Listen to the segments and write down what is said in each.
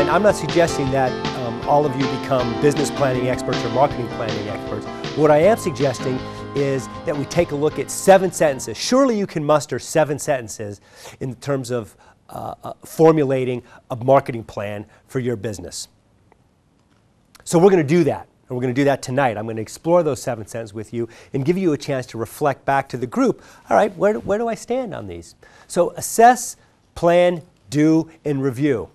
again, I'm not suggesting that all of you become business planning experts or marketing planning experts. What I am suggesting is that we take a look at 7 sentences. Surely you can muster 7 sentences in terms of formulating a marketing plan for your business. So we're going to do that. And we're going to do that tonight. I'm going to explore those 7 sentences with you and give you a chance to reflect back to the group. All right, where do I stand on these? So assess, plan, do, and review.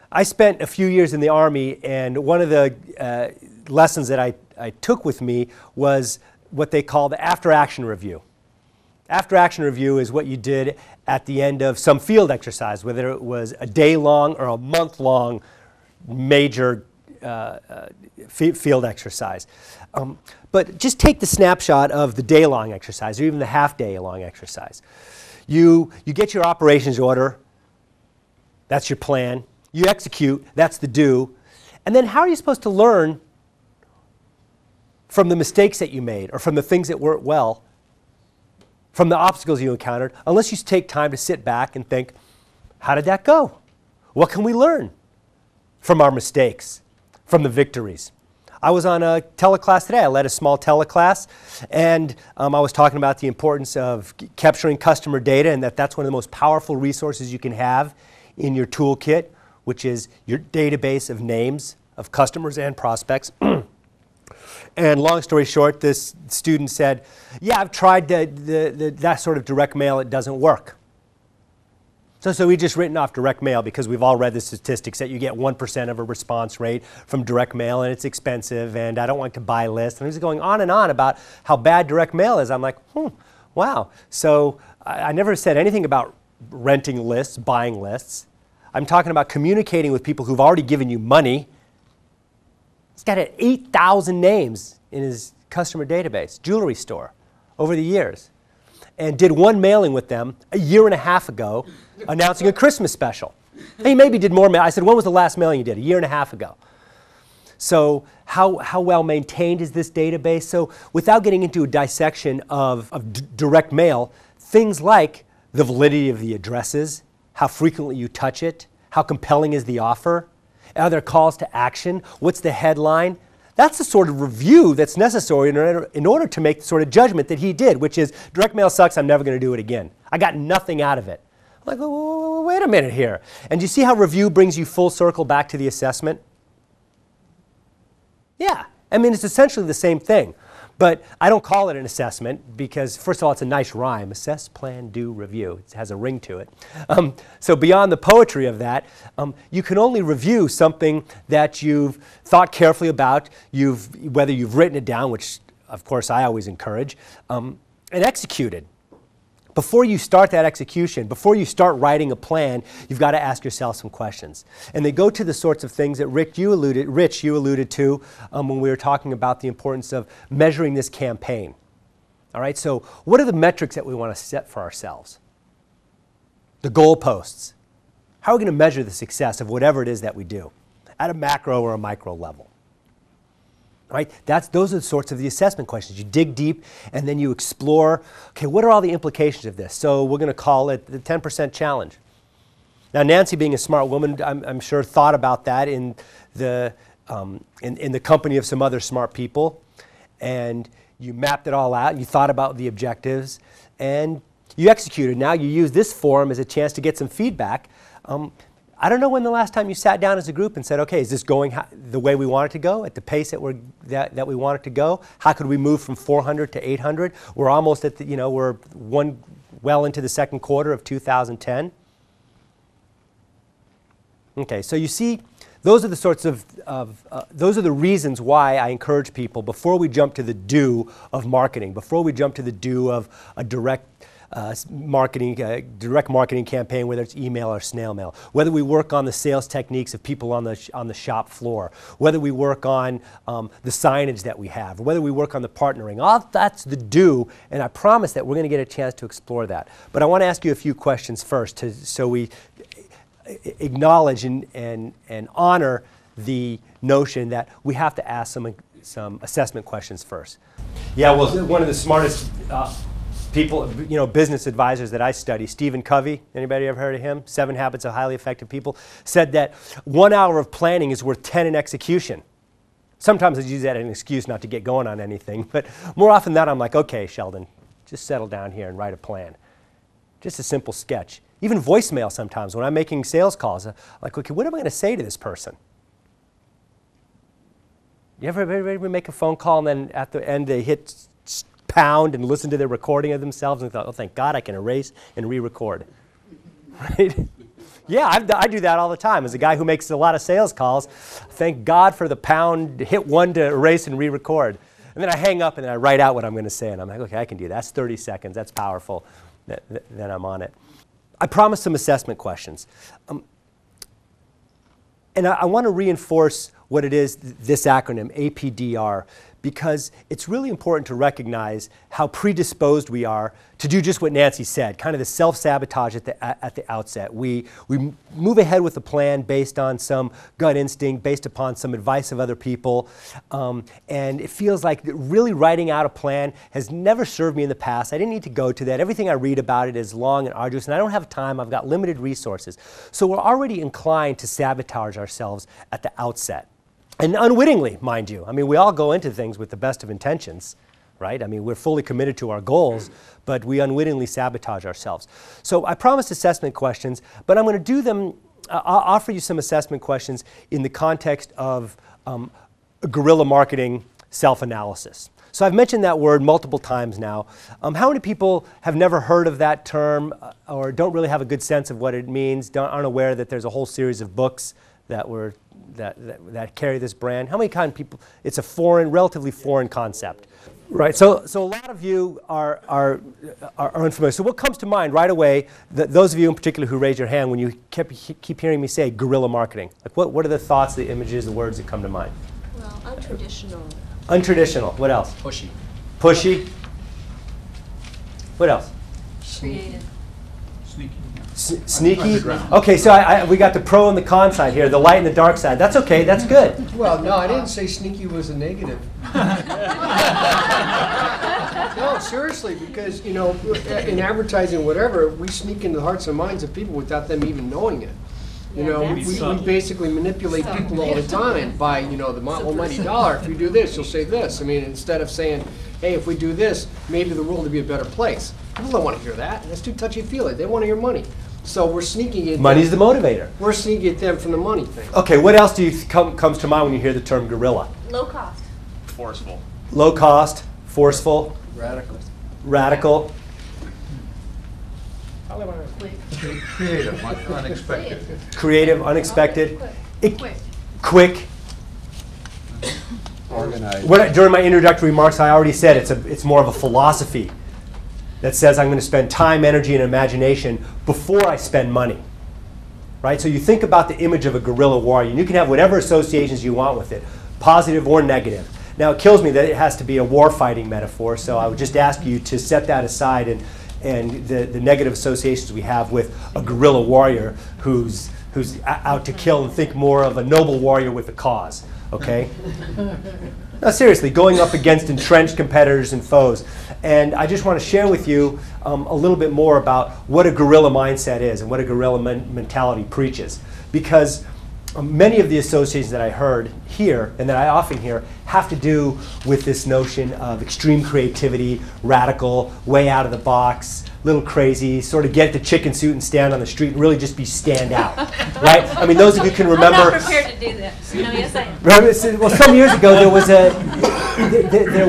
I spent a few years in the Army, and one of the lessons that I took with me was what they call the after-action review. After-action review is what you did at the end of some field exercise, whether it was a day-long or a month-long major field exercise. But just take the snapshot of the day-long exercise or even the half-day-long exercise. You get your operations order, that's your plan. You execute, that's the do. And then how are you supposed to learn from the mistakes that you made or from the things that weren't well, from the obstacles you encountered, unless you take time to sit back and think, how did that go? What can we learn from our mistakes, from the victories? I was on a teleclass today. I led a small teleclass, and I was talking about the importance of capturing customer data and that's one of the most powerful resources you can have in your toolkit, which is your database of names of customers and prospects. And long story short, this student said, yeah, I've tried that sort of direct mail, it doesn't work. So we just written off direct mail because we've all read the statistics that you get 1% of a response rate from direct mail and it's expensive and I don't want to buy lists. And he's going on and on about how bad direct mail is. I'm like, wow. So I never said anything about renting lists, buying lists. I'm talking about communicating with people who've already given you money. He's got 8,000 names in his customer database, jewelry store, over the years. And did one mailing with them a year and a half ago announcing a Christmas special. He maybe did more mail. I said, when was the last mailing you did? A year and a half ago. So how well maintained is this database? So without getting into a dissection of direct mail, things like the validity of the addresses, how frequently you touch it, how compelling is the offer, are there calls to action, what's the headline? That's the sort of review that's necessary in order to make the sort of judgment that he did, which is direct mail sucks, I'm never going to do it again. I got nothing out of it. I'm like, wait a minute here. And do you see how review brings you full circle back to the assessment? Yeah, I mean, it's essentially the same thing. But I don't call it an assessment because, first of all, it's a nice rhyme. Assess, plan, do, review. It has a ring to it. So beyond the poetry of that, you can only review something that you've thought carefully about, whether you've written it down, which, of course, I always encourage, and executed. Before you start that execution, before you start writing a plan, you've got to ask yourself some questions. And they go to the sorts of things that Rich, you alluded to when we were talking about the importance of measuring this campaign. All right, so what are the metrics that we want to set for ourselves? The goalposts. How are we going to measure the success of whatever it is that we do at a macro or a micro level? Right? Those are the sorts of the assessment questions. You dig deep and then you explore, okay, what are all the implications of this? So we're going to call it the 10% challenge. Now Nancy, being a smart woman, I'm sure thought about that in the company of some other smart people, and you mapped it all out, and you thought about the objectives, and you executed. Now you use this forum as a chance to get some feedback. I don't know when the last time you sat down as a group and said, okay, is this going the way we want it to go, at the pace that we want it to go? How could we move from 400 to 800? We're almost at we're well into the second quarter of 2010. Okay, so you see, those are the sorts of those are the reasons why I encourage people, before we jump to the do of marketing, before we jump to the do of a direct marketing campaign, whether it's email or snail mail, whether we work on the sales techniques of people on the shop floor, whether we work on the signage that we have, or whether we work on the partnering. All that's the do, and I promise that we're going to get a chance to explore that. But I want to ask you a few questions first, so we acknowledge and honor the notion that we have to ask some assessment questions first. Yeah, well, one of the smartest people, business advisors that I study, Stephen Covey, anybody ever heard of him? 7 Habits of Highly Effective People, said that 1 hour of planning is worth 10 in execution. Sometimes I use that as an excuse not to get going on anything, but more often than that I'm like, okay, Sheldon, just settle down here and write a plan. Just a simple sketch. Even voicemail sometimes when I'm making sales calls, I'm like, okay, what am I going to say to this person? You ever make a phone call and then at the end they hit pound and listen to their recording of themselves and thought, oh, thank God I can erase and re-record. Right? Yeah, I do that all the time. As a guy who makes a lot of sales calls, thank God for the pound, hit 1 to erase and re-record. And then I hang up and then I write out what I'm going to say. And I'm like, okay, I can do that. That's 30 seconds. That's powerful. Then I'm on it. I promised some assessment questions. And I want to reinforce what it is, this acronym, APDR, because it's really important to how predisposed we are to do just what Nancy said, kind of the self-sabotage at the outset. We move ahead with a plan based on some gut instinct, based upon some advice of other people, and it feels like really writing out a plan has never served me in the past. I didn't need to go to that. Everything I read about it is long and arduous, and I don't have time. I've got limited resources. So we're already inclined to sabotage ourselves at the outset. And unwittingly, mind you. I mean, we all go into things with the best of intentions, right? I mean, we're fully committed to our goals, but we unwittingly sabotage ourselves. So I promised assessment questions, but I'm going to do them, I'll offer you some assessment questions in the context of guerrilla marketing self-analysis. So I've mentioned that word multiple times now. How many people have never heard of that term or don't really have a good sense of what it means, aren't aware that there's a whole series of books that carry this brand? How many kind of people, it's a relatively foreign concept, right? So a lot of you are unfamiliar. So what comes to mind right away, those of you in particular who raise your hand when you keep hearing me say guerrilla marketing? Like what are the thoughts, the images, the words that come to mind? Well, untraditional. Untraditional, what else? Pushy. Pushy? What else? Creative. Sneaky. Sneaky? Okay, so we got the pro and the con side here, the light and the dark side. That's okay, that's good. Well, no, I didn't say sneaky was a negative. No, seriously, because, in advertising, whatever, we sneak into the hearts and minds of people without them even knowing it. We basically manipulate people all the time by, the almighty dollar. If you do this, you'll say this. I mean, instead of saying, hey, if we do this, maybe the world will be a better place. People don't want to hear that. That's too touchy-feely. They want to hear money. So we're sneaking at Money's the motivator. We're sneaking at them from the money thing. Okay, what else do you comes to mind when you hear the term guerrilla? Low cost. Forceful. Low cost, forceful, Radical. radical. Creative, unexpected. Creative, unexpected, Quick. quick. Organized. During my introductory remarks, I already said it's more of a philosophy that says I'm going to spend time, energy, and imagination before I spend money. Right? So you think about the image of a guerrilla warrior, and you can have whatever associations you want with it, positive or negative. Now, it kills me that it has to be a war-fighting metaphor, so I would just ask you to set that aside and the negative associations we have with a guerrilla warrior who's out to kill, and think more of a noble warrior with a cause. Okay? No, seriously, going up against entrenched competitors and foes. And I just want to share with you a little bit more about what a guerrilla mindset is and what a guerrilla mentality preaches. Because many of the associations that I heard here, and that I often hear, have to do with this notion of extreme creativity, radical, way out of the box, little crazy, sort of get the chicken suit and stand on the street and really just be stand out, right? I mean, those of you can remember. I'm not prepared to do that. No, yes, I am. Well, some years ago there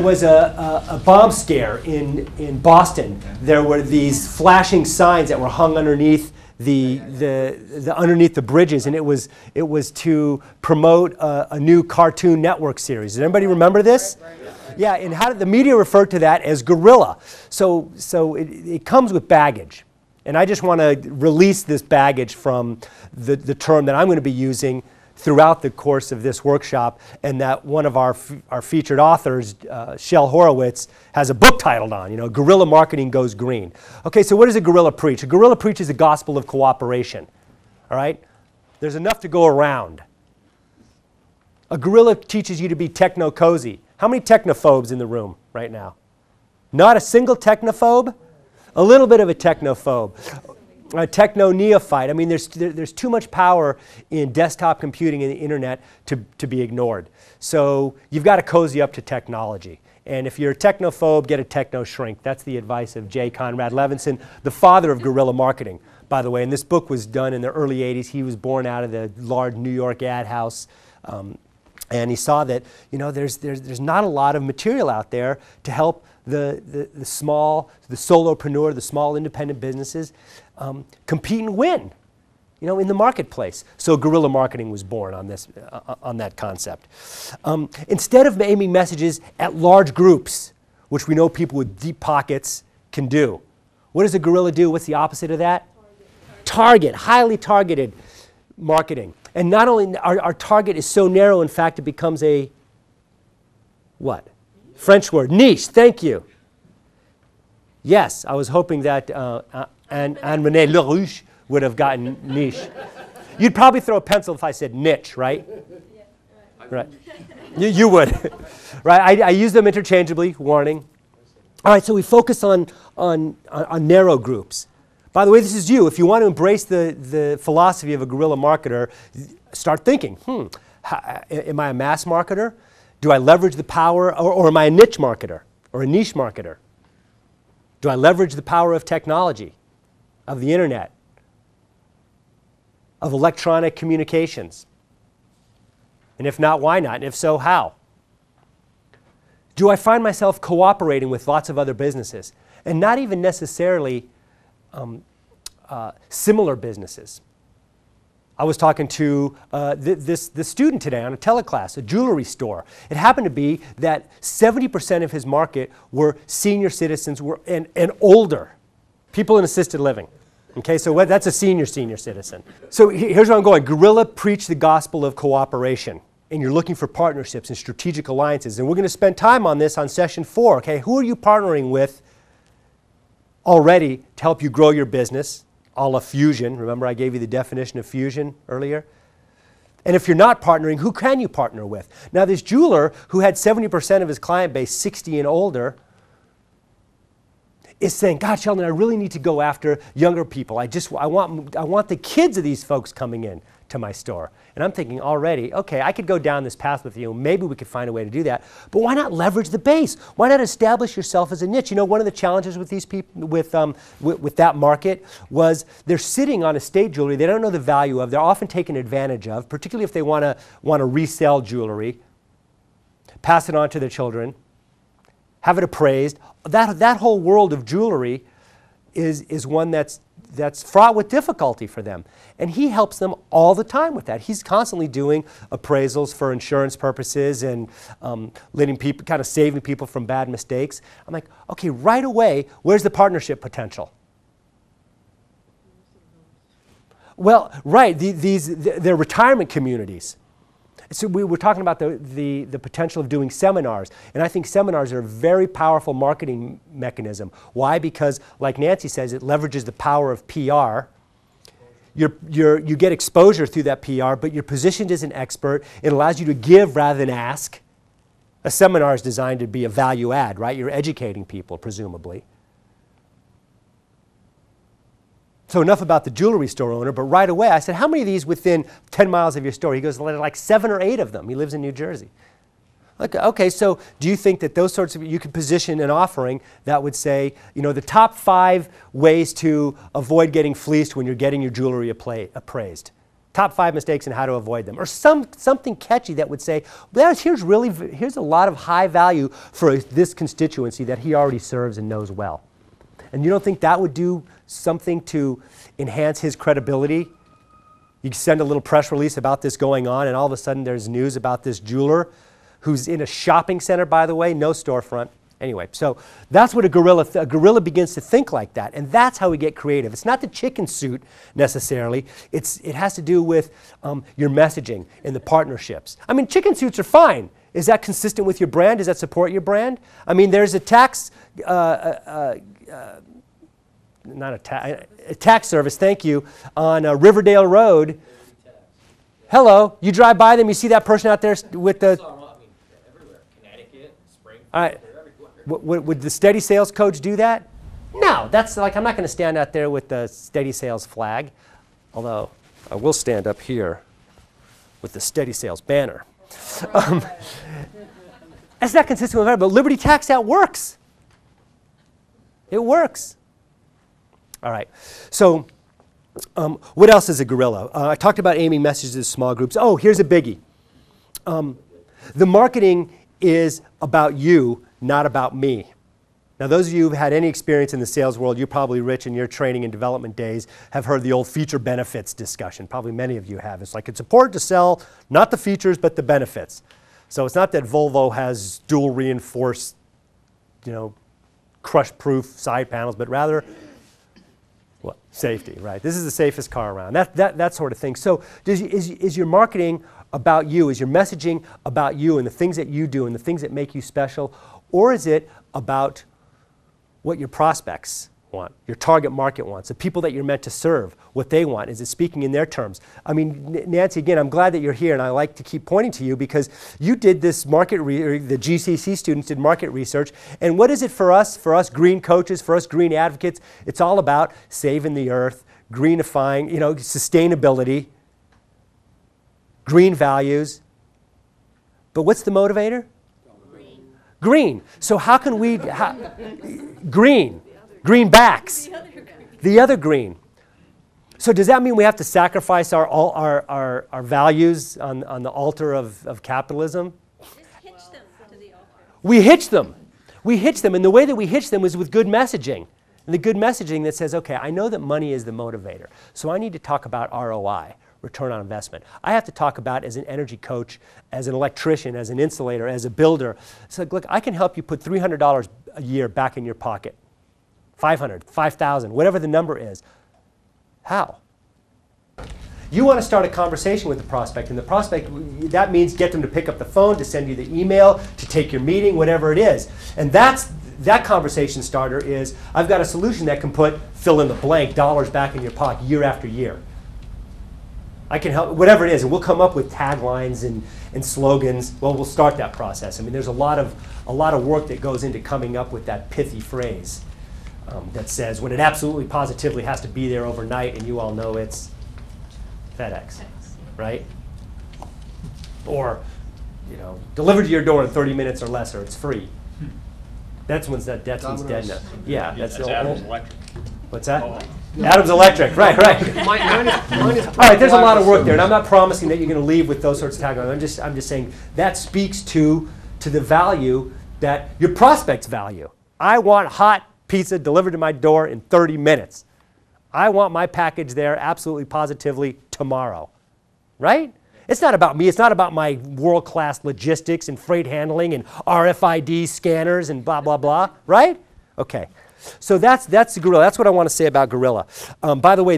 was a bomb scare in Boston. There were these flashing signs that were hung underneath underneath the bridges, and it was to promote a new Cartoon Network series. Does anybody remember this? Right. Yeah, and how did the media refer to that as guerrilla? So it comes with baggage, and I just want to release this baggage from the term that I'm going to be using throughout the course of this workshop, and that one of our featured authors, Shel Horowitz, has a book titled on, Guerrilla Marketing Goes Green. Okay, so what does a guerrilla preach? A guerrilla preaches the gospel of cooperation, all right? There's enough to go around. A guerrilla teaches you to be techno-cozy. How many technophobes in the room right now? Not a single technophobe? a little bit of a technophobe, a techno neophyte. I mean, there's too much power in desktop computing and the internet to be ignored. So you've got to cozy up to technology. And if you're a technophobe, get a techno shrink. That's the advice of J. Conrad Levinson, the father of guerrilla marketing, by the way. And this book was done in the early 80s. He was born out of the large New York ad house. And he saw that, you know, there's not a lot of material out there to help the small, the solopreneur, the small independent businesses compete and win, you know, in the marketplace. So guerrilla marketing was born on this, on that concept. Instead of aiming messages at large groups, which we know people with deep pockets can do, what does a guerrilla do? What's the opposite of that? Target, highly targeted marketing. And not only our target is so narrow, in fact, it becomes a what? French word, niche. Thank you. Yes, I was hoping that Anne-Renee Larouche would have gotten niche. You'd probably throw a pencil if I said niche, right? Yeah, Right. You would. Right? I use them interchangeably, warning. All right, so we focus on narrow groups. By the way, this is you. If you want to embrace the philosophy of a guerrilla marketer, start thinking, am I a mass marketer? Do I leverage the power, or am I a niche marketer or a niche marketer? Do I leverage the power of technology, of the internet, of electronic communications? And if not, why not? And if so, how? Do I find myself cooperating with lots of other businesses, and not even necessarily similar businesses? I was talking to this student today on a teleclass, a jewelry store. It happened to be that 70% of his market were senior citizens and older, people in assisted living. Okay, so that's a senior citizen. So here's where I'm going. Guerrilla preach the gospel of cooperation. And you're looking for partnerships and strategic alliances. And we're going to spend time on this on session 4. Okay, who are you partnering with already to help you grow your business? A la fusion. Remember I gave you the definition of fusion earlier? And if you're not partnering, who can you partner with? Now this jeweler who had 70% of his client base 60 and older is saying, God, Sheldon, I really need to go after younger people. I want the kids of these folks coming in to my store. And I'm thinking already, okay, I could go down this path with you. Maybe we could find a way to do that. But why not leverage the base? Why not establish yourself as a niche? You know, one of the challenges with these people, with that market, was they're sitting on estate jewelry they don't know the value of. They're often taken advantage of, particularly if they want to resell jewelry, pass it on to their children, have it appraised. That whole world of jewelry is one that's fraught with difficulty for them. And he helps them all the time with that. He's constantly doing appraisals for insurance purposes and letting people, kind of saving people from bad mistakes. I'm like, okay, right away, where's the partnership potential? Well, right, they're retirement communities. So we were talking about the potential of doing seminars, and I think seminars are a very powerful marketing mechanism. Why? Because, like Nancy says, it leverages the power of PR. You get exposure through that PR, but you're positioned as an expert. It allows you to give rather than ask. A seminar is designed to be a value add, right? You're educating people, presumably. So enough about the jewelry store owner, but right away I said, how many of these within 10 miles of your store? He goes, like 7 or 8 of them. He lives in New Jersey. Okay, so do you think that those sorts of, you could position an offering that would say, you know, the top 5 ways to avoid getting fleeced when you're getting your jewelry appraised. Top 5 mistakes and how to avoid them. Or something catchy that would say, well, here's a lot of high value for this constituency that he already serves and knows well. And you don't think that would do something to enhance his credibility? You send a little press release about this going on, and all of a sudden there's news about this jeweler who's in a shopping center, by the way, no storefront. Anyway, so that's what a guerrilla begins to think like that, and that's how we get creative. It's not the chicken suit necessarily. It has to do with your messaging and the partnerships. I mean, chicken suits are fine. Is that consistent with your brand? Does that support your brand? I mean, there's a tax service, thank you, on Riverdale Road. Hello, you drive by them, you see that person out there with the... Everywhere. Connecticut, Springfield, All right. they're everywhere. Would the steady sales coach do that? No, that's like, I'm not going to stand out there with the steady sales flag, although I will stand up here with the steady sales banner. That's not consistent with it, but Liberty Tax Out works. It works. All right. So what else is a guerrilla? I talked about aiming messages to small groups. Oh, here's a biggie. The marketing is about you, not about me. Now, those of you who've had any experience in the sales world, you're probably rich in your training and development days, have heard the old feature benefits discussion. Probably many of you have. It's like it's important to sell not the features, but the benefits. So it's not that Volvo has dual reinforced, crush-proof side panels, but rather, what? Safety, right? This is the safest car around. That sort of thing. So is your marketing about you? Is your messaging about you and the things that you do and the things that make you special? Or is it about what your prospects want, your target market wants, the people that you're meant to serve, what they want? Is it speaking in their terms? I mean, Nancy, again, I'm glad that you're here, and I like to keep pointing to you because you did this the GCC students did market research, and what is it for us green coaches, for us green advocates? It's all about saving the earth, greenifying, sustainability, green values. But what's the motivator? Green. So how can we, greenbacks, the other green. So does that mean we have to sacrifice our values on the altar of capitalism? Just hitch them to the altar. We hitch them. We hitch them, and the way that we hitch them is with good messaging. And the good messaging that says, okay, I know that money is the motivator, so I need to talk about ROI. Return on investment. I have to talk about as an energy coach, as an electrician, as an insulator, as a builder. So look, I can help you put $300 a year back in your pocket. 500, 5,000, whatever the number is. How? You want to start a conversation with the prospect, and the prospect, that means get them to pick up the phone, to send you the email, to take your meeting, whatever it is. And that conversation starter is, I've got a solution that can put fill in the blank dollars back in your pocket year after year. I can help, whatever it is, and we'll come up with taglines and slogans. Well, we'll start that process. I mean, there's a lot of work that goes into coming up with that pithy phrase that says when it absolutely positively has to be there overnight, and you all know it's FedEx, right? Or, delivered to your door in 30 minutes or less, or it's free. That's one's dead now. Yeah, that's the Adams old. Electric. What's that? Adams Electric, right. Mine is All right, there's a lot of work there, and I'm not promising that you're going to leave with those sorts of taglines. I'm just saying that speaks to the value that your prospects value. I want hot pizza delivered to my door in 30 minutes. I want my package there absolutely positively tomorrow, right? It's not about me. It's not about my world-class logistics and freight handling and RFID scanners and blah, blah, blah, right? Okay. So that's the guerrilla. That's what I want to say about guerrilla. By the way,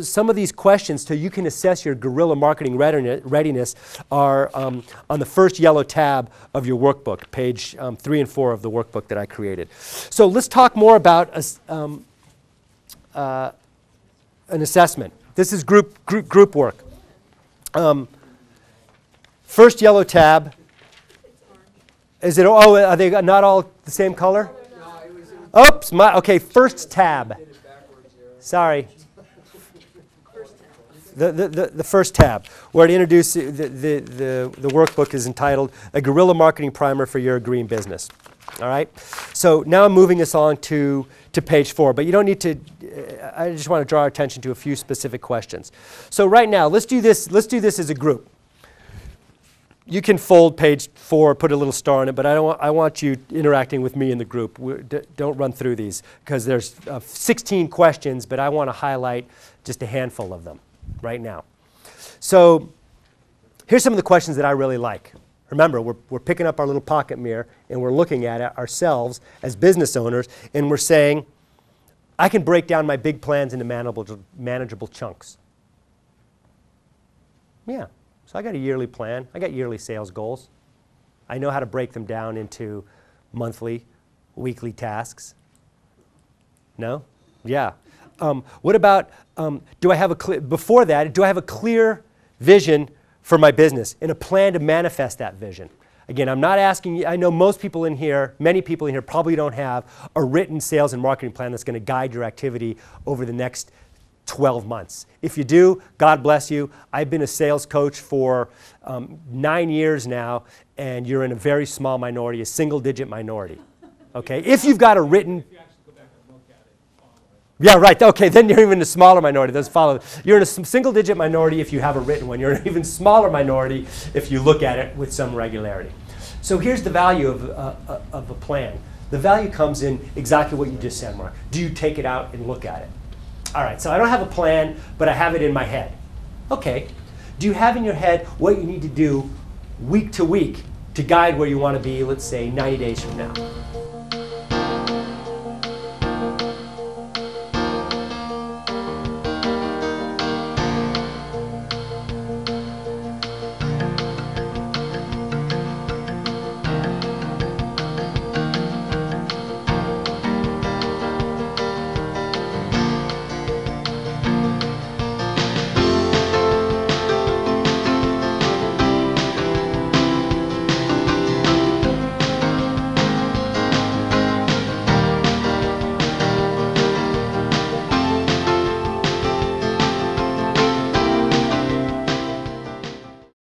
some of these questions, so you can assess your guerrilla marketing readiness, are on the first yellow tab of your workbook, page 3 and 4 of the workbook that I created. So let's talk more about an assessment. This is group work. First yellow tab. Is it? Oh, are they not all the same color? Oops, okay, first tab. Sorry. The first tab, where it introduces, the workbook is entitled A Guerrilla Marketing Primer for Your Green Business. All right? So now I'm moving us on to page 4, but you don't need to, I just want to draw our attention to a few specific questions. So right now, let's do this as a group. You can fold page 4, put a little star on it, but I want you interacting with me in the group. Don't run through these, because there's 16 questions, but I want to highlight just a handful of them right now. So here's some of the questions that I really like. Remember, we're picking up our little pocket mirror, and we're looking at it ourselves as business owners, and we're saying, I can break down my big plans into manageable chunks. Yeah. So I got a yearly plan. I got yearly sales goals. I know how to break them down into monthly, weekly tasks. No? Yeah. What about, do I have a before that, do I have a clear vision for my business and a plan to manifest that vision? Again, I'm not asking you, I know most people in here, many people in here probably don't have a written sales and marketing plan that's going to guide your activity over the next 12 months. If you do, God bless you. I've been a sales coach for 9 years now, and you're in a very small minority, a single-digit minority. Okay? If you've got a written... Yeah, right. Okay, then you're even a smaller minority. Those follow. You're in a single-digit minority if you have a written one. You're an even smaller minority if you look at it with some regularity. So here's the value of a plan. The value comes in exactly what you just said, Mark. Do you take it out and look at it? All right, so I don't have a plan, but I have it in my head. Okay. Do you have in your head what you need to do week to week to guide where you want to be, let's say, 90 days from now?